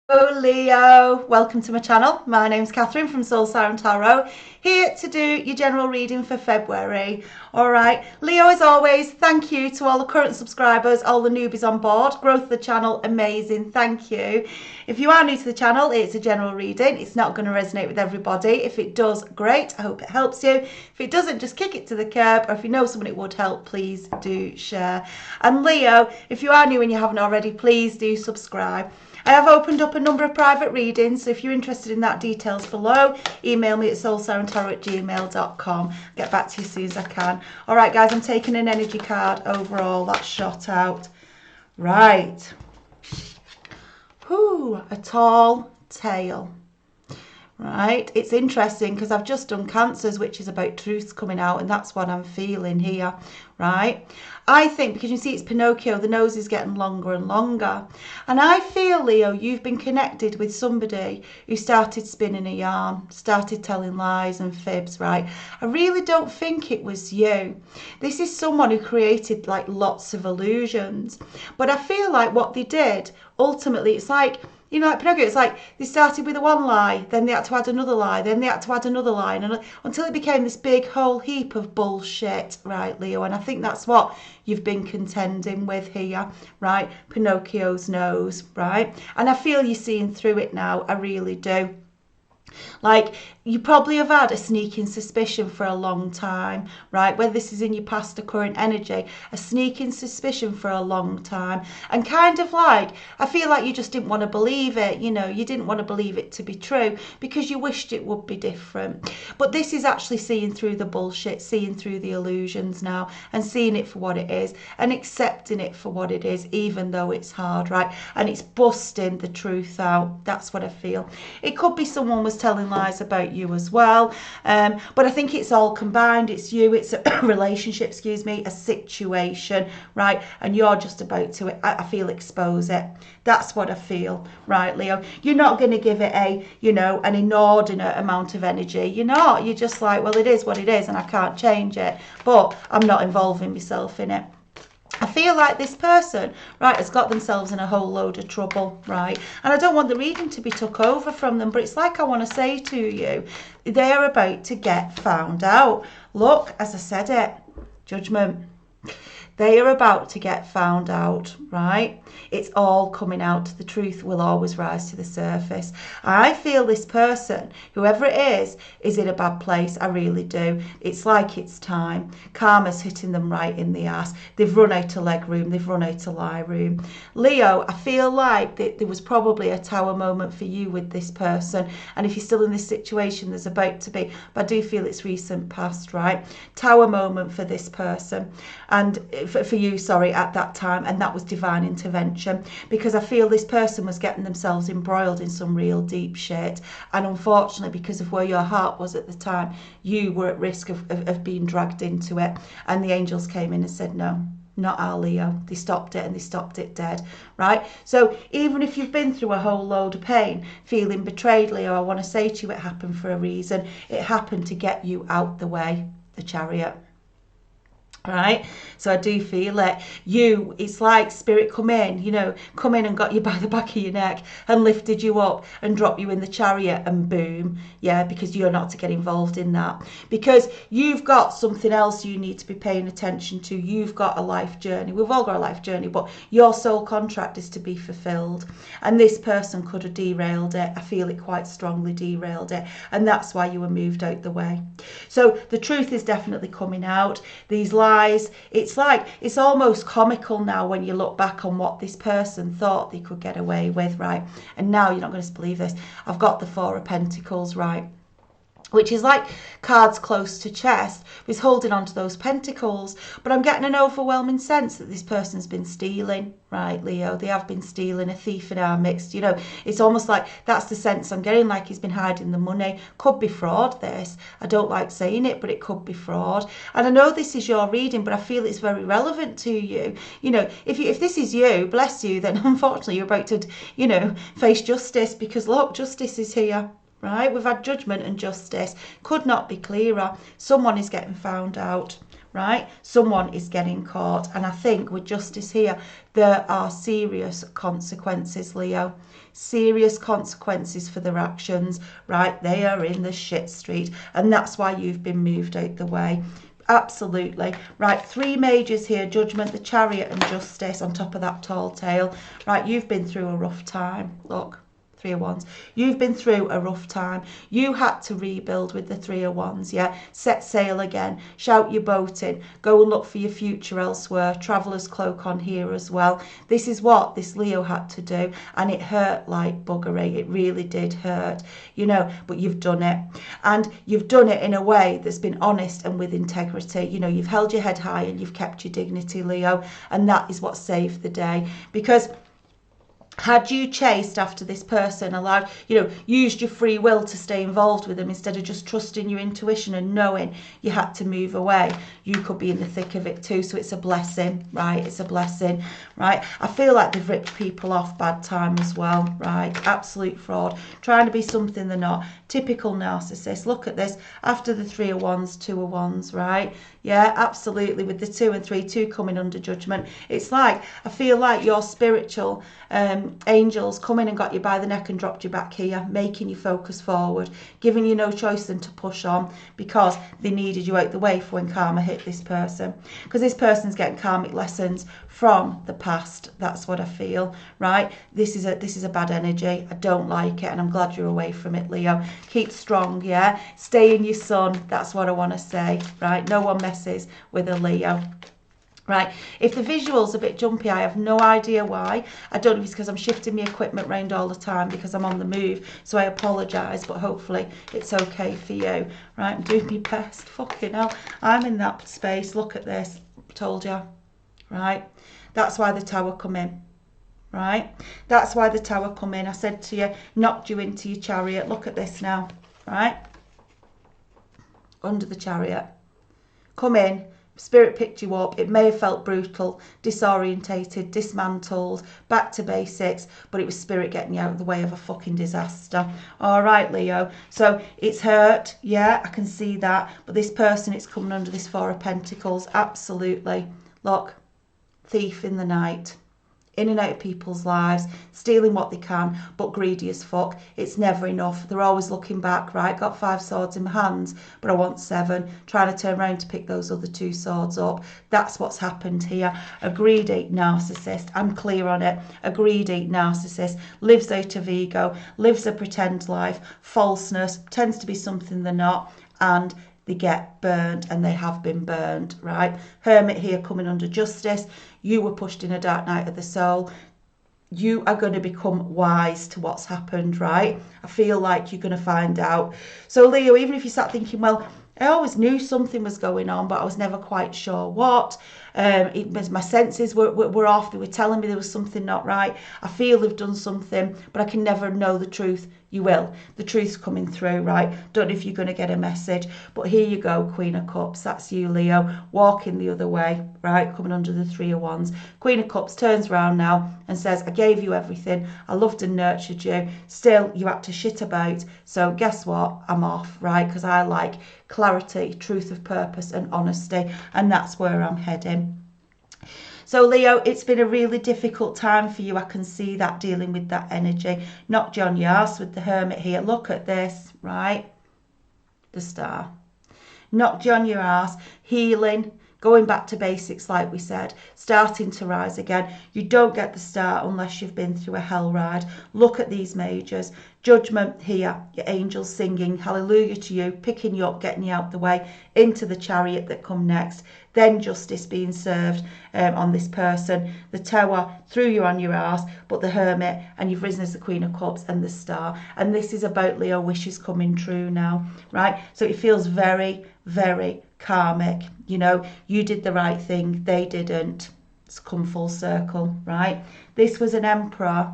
Hello Leo, welcome to my channel. My name's Catherine from Siren Tarot, here to do your general reading for February. Alright, Leo, as always, thank you to all the current subscribers, all the newbies on board. Growth of the channel, amazing, thank you. If you are new to the channel, it's a general reading. It's not going to resonate with everybody. If it does, great, I hope it helps you. If it doesn't, just kick it to the curb, or if you know someone it would help, please do share. And Leo, if you are new and you haven't already, please do subscribe. I have opened up a number of private readings, so if you're interested in that, details below. Email me at soulsirentarot@gmail.com. Get back to you as soon as I can. All right, guys, I'm taking an energy card overall. That's shot out. Right. Whew, a tall tale. Right, it's interesting because I've just done Cancers, which is about truths coming out, and that's what I'm feeling here, right? I think because you see it's Pinocchio, the nose is getting longer and longer, and I feel, Leo, you've been connected with somebody who started spinning a yarn, started telling lies and fibs, right? I really don't think it was you. This is someone who created like lots of illusions, but I feel like what they did ultimately, it's like, you know, like Pinocchio, it's like they started with a one lie, then they had to add another lie, then they had to add another lie, and until it became this big whole heap of bullshit, right, Leo? And I think that's what you've been contending with here, right? Pinocchio's nose, right? And I feel you're seeing through it now, I really do. Like, you probably have had a sneaking suspicion for a long time, right? Whether this is in your past or current energy, a sneaking suspicion for a long time. And kind of like, I feel like you just didn't want to believe it, you know, you didn't want to believe it to be true because you wished it would be different. But this is actually seeing through the bullshit, seeing through the illusions now and seeing it for what it is and accepting it for what it is, even though it's hard, right? And it's busting the truth out. That's what I feel. It could be someone was telling lies about you as well, but I think it's all combined. It's you, it's a relationship, excuse me, a situation, right? And you're just about to, I feel, expose it. That's what I feel, right, Leo? You're not going to give it a, you know, an inordinate amount of energy. You're not. You're just like, well, it is what it is and I can't change it, but I'm not involving myself in it. I feel like this person, right, has got themselves in a whole load of trouble, right? And I don't want the reading to be took over from them, but it's like I want to say to you, they're about to get found out. Look, as I said it, judgment. They are about to get found out, right? It's all coming out. The truth will always rise to the surface. I feel this person, whoever it is in a bad place. I really do. It's like it's time. Karma's hitting them right in the ass. They've run out of leg room. They've run out of lie room. Leo, I feel like that there was probably a tower moment for you with this person. And if you're still in this situation, there's about to be. But I do feel it's recent past, right? Tower moment for this person. And for you, sorry, at that time, and that was divine intervention, because I feel this person was getting themselves embroiled in some real deep shit, and unfortunately, because of where your heart was at the time, you were at risk of being dragged into it, and the angels came in and said, no, not our Leo. They stopped it, and they stopped it dead, right? So even if you've been through a whole load of pain, feeling betrayed, Leo, I want to say to you, it happened for a reason. It happened to get you out the way, the Chariot. Right, so I do feel it. You, it's like spirit come in, you know, come in and got you by the back of your neck and lifted you up and dropped you in the chariot, and boom, yeah, because you're not to get involved in that, because you've got something else you need to be paying attention to. You've got a life journey. We've all got a life journey, but your soul contract is to be fulfilled, and this person could have derailed it. I feel it quite strongly derailed it, and that's why you were moved out the way. So the truth is definitely coming out. These lies, it's like, it's almost comical now when you look back on what this person thought they could get away with, right? And now you're not going to believe this. I've got the Four of Pentacles, right? Which is like cards close to chest, is holding on to those pentacles. But I'm getting an overwhelming sense that this person's been stealing, right, Leo? They have been stealing, a thief in our midst. You know, it's almost like that's the sense I'm getting, like he's been hiding the money. Could be fraud, this. I don't like saying it, but it could be fraud. And I know this is your reading, but I feel it's very relevant to you. You know, if this is you, bless you, then unfortunately you're about to, you know, face justice, because look, justice is here. Right, we've had judgment and justice. Could not be clearer. Someone is getting found out. right? Someone is getting caught. And I think with justice here, there are serious consequences, Leo. Serious consequences for their actions, right? They are in the shit street, and that's why you've been moved out the way. Absolutely. Right, 3 majors here, Judgment, the Chariot and Justice on top of that tall tale. Right, you've been through a rough time. Look, 3 of Wands. You've been through a rough time. You had to rebuild with the 3 of Wands, yeah? Set sail again. Shout your boat in. Go and look for your future elsewhere. Traveller's cloak on here as well. This is what this Leo had to do, and it hurt like buggery. It really did hurt, you know, but you've done it. And you've done it in a way that's been honest and with integrity. You know, you've held your head high and you've kept your dignity, Leo, and that is what saved the day. Because had you chased after this person, allowed, you know, used your free will to stay involved with them instead of just trusting your intuition and knowing you had to move away, you could be in the thick of it too. So it's a blessing, right? It's a blessing, right? I feel like they've ripped people off bad time as well, right? Absolute fraud. Trying to be something they're not. Typical narcissist. Look at this. After the 3 of Wands, 2 of Wands, right? Yeah, absolutely. With the 2 and 3, 2 coming under judgment. It's like, I feel like your spiritual angels come in and got you by the neck and dropped you back here, making you focus forward, giving you no choice than to push on, because they needed you out the way for when karma hit this person. Because this person's getting karmic lessons from the past. That's what I feel, right? This is a bad energy. I don't like it, and I'm glad you're away from it, Leo. Keep strong, yeah? Stay in your sun. That's what I want to say, right? No one messes with a Leo. Right, if the visual's a bit jumpy, I have no idea why. I don't know if it's because I'm shifting my equipment around all the time because I'm on the move, so I apologise, but hopefully it's okay for you. Right, I'm doing my best. Fucking hell, I'm in that space. Look at this. Told you. Right, that's why the Tower come in. Right, that's why the Tower come in. I said to you, knocked you into your Chariot. Look at this now. Right, under the Chariot. Come in. Spirit picked you up. It may have felt brutal, disorientated, dismantled, back to basics, but it was Spirit getting you out of the way of a fucking disaster. All right, Leo. So it's hurt. Yeah, I can see that. But this person, it's coming under this 4 of Pentacles. Absolutely. Look, thief in the night. In and out of people's lives, stealing what they can, but greedy as fuck. It's never enough. They're always looking back, right? Got 5 swords in my hands, but I want 7. Trying to turn around to pick those other 2 swords up. That's what's happened here. A greedy narcissist. I'm clear on it. A greedy narcissist. Lives out of ego. Lives a pretend life. Falseness. Tends to be something they're not. And they get burned, and they have been burned, right? Hermit here coming under justice. You were pushed in a dark night of the soul. You are going to become wise to what's happened, right? I feel like you're going to find out. So Leo, even if you start thinking, well, I always knew something was going on, but I was never quite sure what. My senses were off. They were telling me there was something not right. I feel they've done something, but I can never know the truth. You will. The truth's coming through, right? Don't know if you're going to get a message, but here you go, Queen of Cups. That's you, Leo, walking the other way, right? Coming under the 3 of Wands. Queen of Cups turns around now and says, I gave you everything. I loved and nurtured you. Still, you had to shit about. So guess what? I'm off, right? Because I like clarity, truth of purpose and honesty, and that's where I'm heading. So Leo, it's been a really difficult time for you. I can see that, dealing with that energy. Knocked you on your arse with the Hermit here. Look at this, right? The Star. Knocked you on your arse, healing, going back to basics like we said, starting to rise again. You don't get the Star unless you've been through a hell ride. Look at these majors. Judgment here, your angels singing hallelujah to you, picking you up, getting you out the way, into the Chariot that come next. Then justice being served on this person. The Tower threw you on your arse, but the Hermit, and you've risen as the Queen of Cups and the Star. And this is about Leo wishes coming true now, right? So it feels very, very karmic. You know, you did the right thing, they didn't. It's come full circle, right? This was an emperor,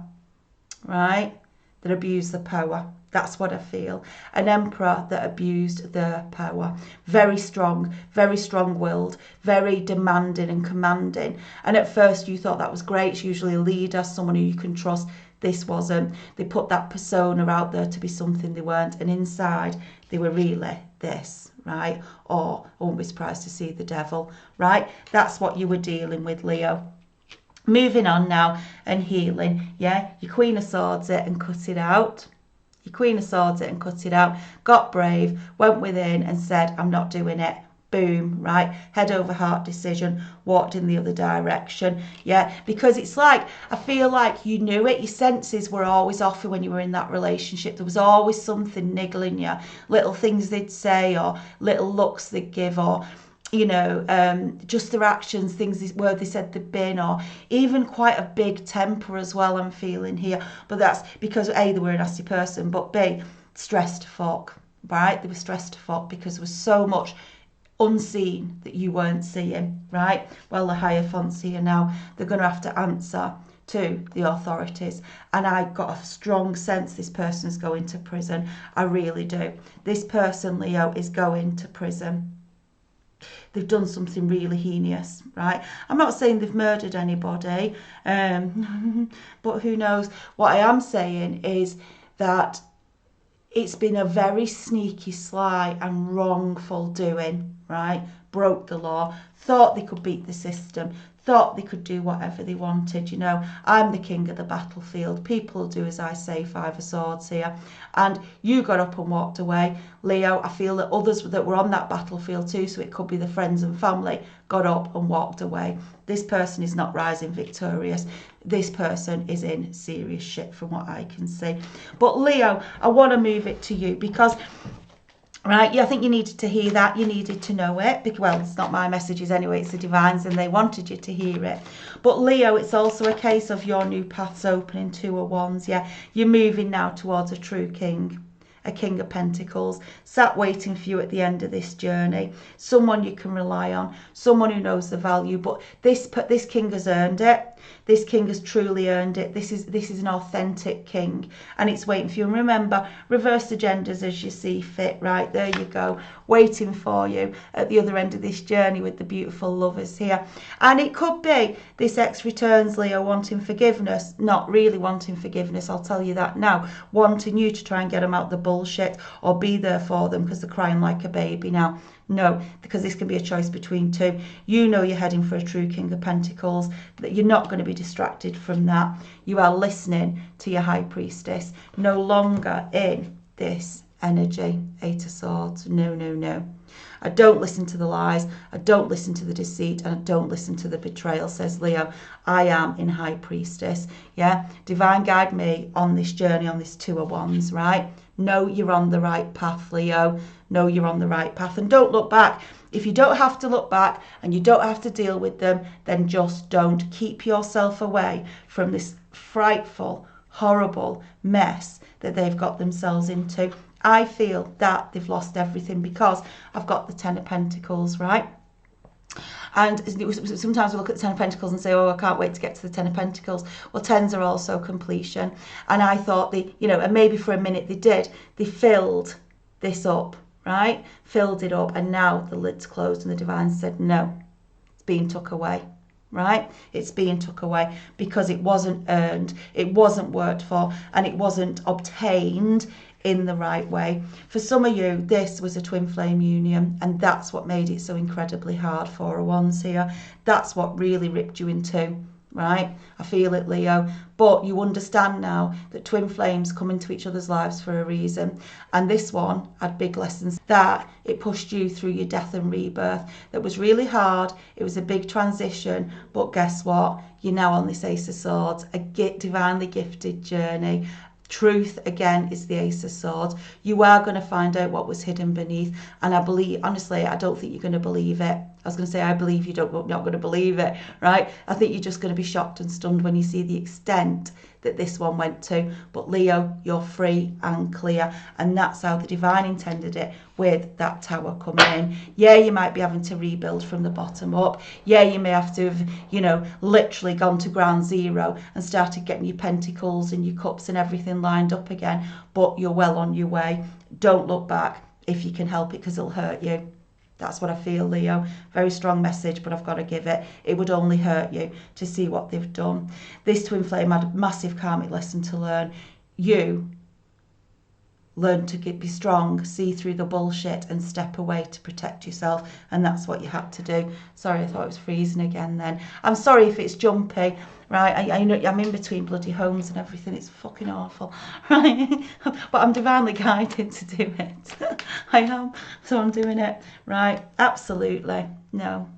right, that abused the power. That's what I feel. An emperor that abused their power. Very strong-willed, very demanding and commanding. And at first you thought that was great. It's usually a leader, someone who you can trust. This wasn't. They put that persona out there to be something they weren't. And inside, they were really this, right? Or I won't be surprised to see the devil, right? That's what you were dealing with, Leo. Moving on now and healing, yeah? Your Queen of Swords it and cut it out. Your Queen of Swords it and cut it out. Got brave, went within and said, I'm not doing it. Boom, right? Head over heart decision, walked in the other direction. Yeah, because it's like, I feel like you knew it. Your senses were always off when you were in that relationship. There was always something niggling you. Little things they'd say or little looks they'd give or, you know, just their actions, things where they said they'd been, or even quite a big temper as well, I'm feeling here. But that's because A, they were a nasty person, but B, stressed to fuck, right? They were stressed to fuck because there was so much unseen that you weren't seeing, right? Well, the Hierophant's here now. They're going to have to answer to the authorities, and I got a strong sense this person is going to prison. I really do. This person, Leo, is going to prison. They've done something really heinous, right? I'm not saying they've murdered anybody, but who knows? What I am saying is that it's been a very sneaky, sly and wrongful doing, right? Broke the law, thought they could beat the system, thought they could do whatever they wanted. You know, I'm the king of the battlefield. People do as I say, Five of Swords here. And you got up and walked away. Leo, I feel that others that were on that battlefield too, so it could be the friends and family, got up and walked away. This person is not rising victorious. This person is in serious shit from what I can see. But Leo, I want to move it to you because, right, yeah, I think you needed to hear that. You needed to know it. Because, well, it's not my messages anyway. It's the divines and they wanted you to hear it. But Leo, it's also a case of your new paths opening, Two of Wands. Yeah, you're moving now towards a true king. A King of Pentacles, sat waiting for you at the end of this journey. Someone you can rely on, someone who knows the value. But this king has earned it. This king has truly earned it. This is an authentic king, and it's waiting for you. And remember, reverse agendas as you see fit. Right, there you go, waiting for you at the other end of this journey with the beautiful lovers here. And it could be this ex returns, Leo, wanting forgiveness, not really wanting forgiveness, I'll tell you that now, wanting you to try and get them out the bullshit or be there for them because they're crying like a baby now. No, because this can be a choice between two. You know you're heading for a true King of Pentacles, that you're not going to be distracted from that. You are listening to your High Priestess, no longer in this energy. Eight of Swords. No, no, no. I don't listen to the lies, I don't listen to the deceit, and I don't listen to the betrayal, says Leo. I am in High Priestess. Yeah, divine guide me on this journey, on this Two of Wands, right? Know you're on the right path, Leo. Know you're on the right path, and don't look back. If you don't have to look back and you don't have to deal with them, then just don't. Keep yourself away from this frightful, horrible mess that they've got themselves into. I feel that they've lost everything because I've got the Ten of Pentacles, right? And sometimes we look at the Ten of Pentacles and say, oh, I can't wait to get to the Ten of Pentacles. Well, tens are also completion. And I thought and maybe for a minute they did. They filled this up, right? Filled it up, and now the lid's closed and the divine said, no, it's being took away. Right? It's being took away because it wasn't earned, it wasn't worked for, and it wasn't obtained in the right way. For some of you, this was a twin flame union, and that's what made it so incredibly hard. Four of Wands here. That's what really ripped you in two, right? I feel it, Leo. But you understand now that twin flames come into each other's lives for a reason. And this one had big lessons, that it pushed you through your death and rebirth. That was really hard. It was a big transition. But guess what? You're now on this Ace of Swords, a divinely gifted journey. Truth, again, is the Ace of Swords. You are going to find out what was hidden beneath. And I believe, honestly, I don't think you're going to believe it. I was going to say, I believe you don't, not going to believe it, right? I think you're just going to be shocked and stunned when you see the extent that this one went to. But Leo, you're free and clear. And that's how the divine intended it, with that tower coming in. Yeah, you might be having to rebuild from the bottom up. Yeah, you may have to have, literally gone to ground zero and started getting your pentacles and your cups and everything lined up again. But you're well on your way. Don't look back if you can help it, because it'll hurt you. That's what I feel, Leo. Very strong message, but I've got to give it. It would only hurt you to see what they've done. This twin flame had a massive karmic lesson to learn. You learn to be strong, see through the bullshit and step away to protect yourself. And that's what you had to do. Sorry, I thought it was freezing again then. I'm sorry if it's jumpy, right? I know I'm in between bloody homes and everything. It's fucking awful, right? But I'm divinely guided to do it. I am. So I'm doing it, right? Absolutely. No.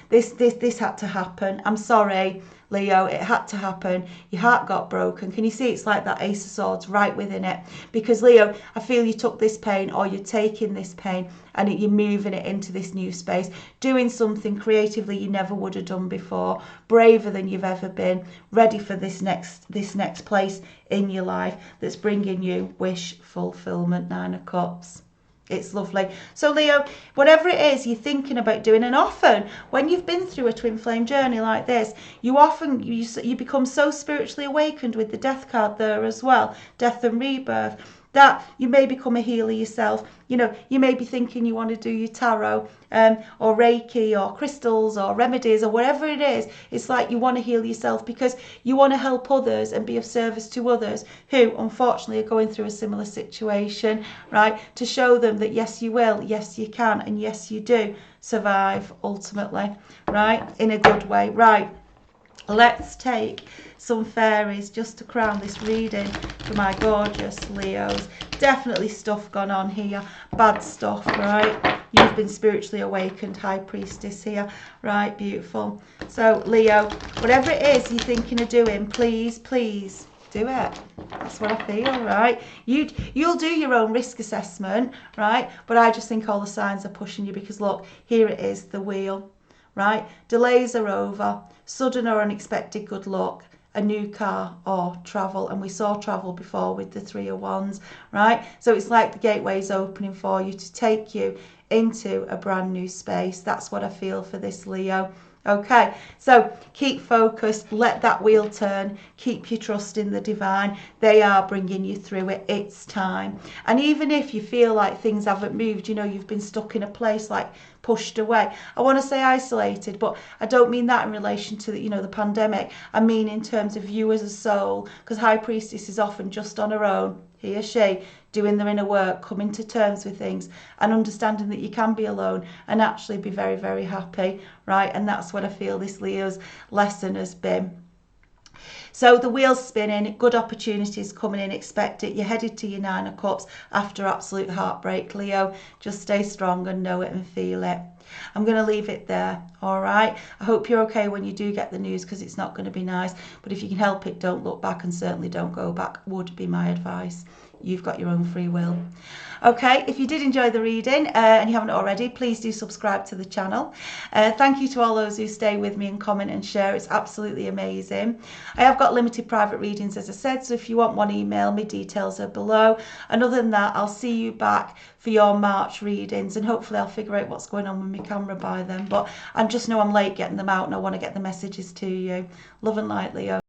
This had to happen. I'm sorry, Leo, it had to happen. Your heart got broken. Can you see it's like that Ace of Swords right within it? Because, Leo, I feel you took this pain, or you're taking this pain and you're moving it into this new space, doing something creatively you never would have done before, braver than you've ever been, ready for this next place in your life that's bringing you wish fulfillment. 9 of Cups. It's lovely. So, Leo, whatever it is you're thinking about doing, and often when you've been through a twin flame journey like this, you become so spiritually awakened with the death card there as well, death and rebirth, that you may become a healer yourself. You know, you may be thinking you want to do your tarot or Reiki or crystals or remedies or whatever it is. It's like you want to heal yourself because you want to help others and be of service to others who unfortunately are going through a similar situation, right? To show them that yes, you will, yes, you can, and yes, you do survive ultimately, right? In a good way, right? Let's take some fairies just to crown this reading for my gorgeous Leos. Definitely stuff gone on here, bad stuff, right? You've been spiritually awakened, High Priestess here, right? Beautiful. So, Leo, whatever it is you're thinking of doing, please, please do it. That's what I feel, right? You'll do your own risk assessment, right? But I just think all the signs are pushing you because, look, here it is, the wheel, right? Delays are over. Sudden or unexpected good luck, a new car or travel. And we saw travel before with the 3 of Wands, right? So it's like the gateway's opening for you to take you into a brand new space. That's what I feel for this, Leo. Okay, so keep focused, let that wheel turn, keep your trust in the divine. They are bringing you through it. It's time. And even if you feel like things haven't moved, you know, you've been stuck in a place like pushed away. I want to say isolated, but I don't mean that in relation to, you know, the pandemic. I mean in terms of you as a soul, because High Priestess is often just on her own, he or she, doing their inner work, coming to terms with things and understanding that you can be alone and actually be very, very happy, right? And that's what I feel this Leo's lesson has been. So the wheel's spinning, good opportunities coming in, expect it. You're headed to your 9 of Cups after absolute heartbreak, Leo. Just stay strong and know it and feel it. I'm going to leave it there, all right? I hope you're okay when you do get the news because it's not going to be nice. But if you can help it, don't look back and certainly don't go back, would be my advice. You've got your own free will. Okay, if you did enjoy the reading and you haven't already, please do subscribe to the channel. Thank you to all those who stay with me and comment and share. It's absolutely amazing. I have got limited private readings, as I said, so if you want one, email me. Details are below. And other than that, I'll see you back for your March readings, and hopefully I'll figure out what's going on with my camera by then. But I just know I'm late getting them out and I want to get the messages to you. Love and light, Leo.